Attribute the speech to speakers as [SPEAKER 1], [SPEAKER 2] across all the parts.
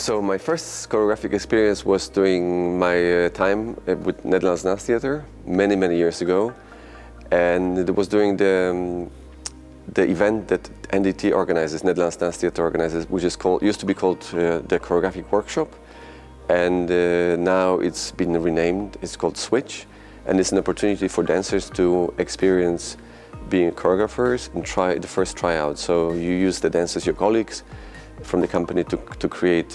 [SPEAKER 1] So my first choreographic experience was during my time with Netherlands Dance Theater many years ago, and it was during the event that NDT organizes, Netherlands Dance Theater organizes, which is used to be called the choreographic workshop, and now it's been renamed. It's called Switch, and it's an opportunity for dancers to experience being choreographers and try the first tryout. So you use the dancers, your colleagues from the company, to create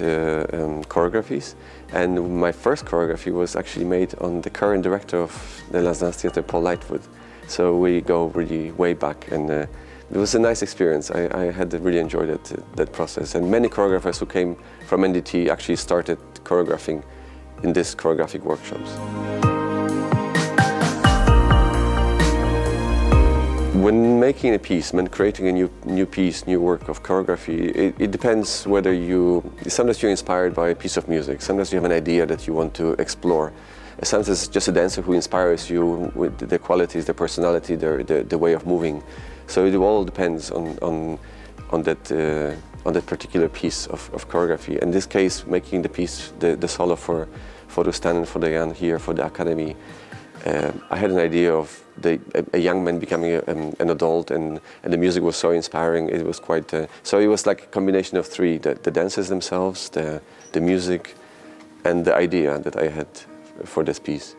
[SPEAKER 1] choreographies. And my first choreography was actually made on the current director of Netherlands Dance Theater, Pola Lайтфута. So we go really way back, and it was a nice experience. I had really enjoyed that process. And many choreographers who came from NDT actually started choreographing in these choreographic workshops. When making a piece, when creating a new piece, new work of choreography, it depends whether sometimes you're inspired by a piece of music, sometimes you have an idea that you want to explore. Sometimes it's just a dancer who inspires you with the qualities, the personality, the way of moving. So it all depends on that particular piece of choreography. In this case, making the piece, the solo for Rustan and for Diane here for the Academy, I had an idea of a young man becoming an adult, and the music was so inspiring. It was quite so it was like a combination of three: the dancers themselves, the music, and the idea that I had for this piece.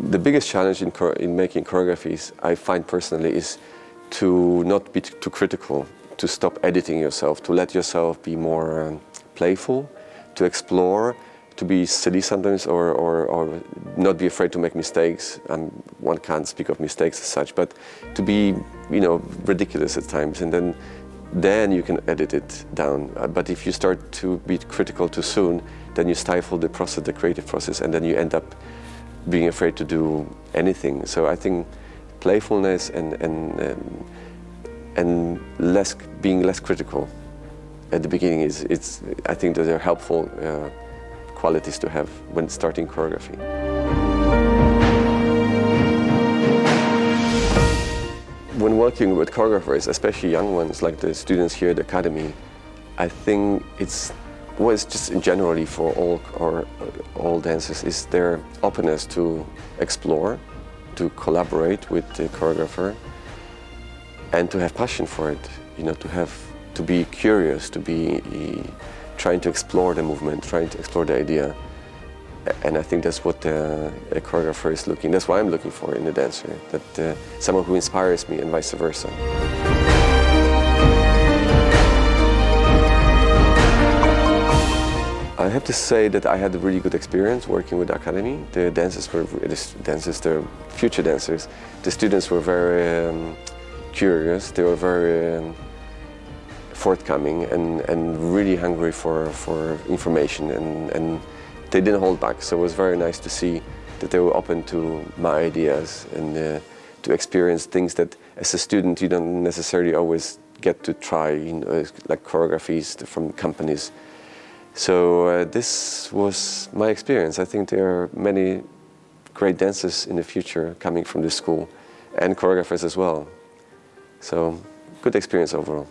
[SPEAKER 1] The biggest challenge in making choreographies, I find personally, is to not be too critical, to stop editing yourself, to let yourself be more playful, to explore, to be silly sometimes, or not be afraid to make mistakes. One can't speak of mistakes as such, but to be, ridiculous at times, and then you can edit it down. But if you start to be critical too soon, then you stifle the process, the creative process, and then you end up being afraid to do anything. So I think playfulness and being less critical at the beginning I think that they're helpful qualities to have when starting choreography. When working with choreographers, especially young ones like the students here at the Academy, I think it's just generally for all dancers is their openness to explore, to collaborate with the choreographer, and to have passion for it. To be curious, to be trying to explore the movement, trying to explore the idea. And I think that's what a choreographer is looking. That's what I'm looking for in a dancer. That someone who inspires me, and vice versa. I have to say that I had a really good experience working with the Academy. The future dancers, the students were very curious. They were very forthcoming and really hungry for information, and they didn't hold back. So it was very nice to see that they were open to my ideas and to experience things that as a student you don't necessarily always get to try, like choreographies from companies. So this was my experience. I think there are many great dancers in the future coming from this school, and choreographers as well. So good experience overall.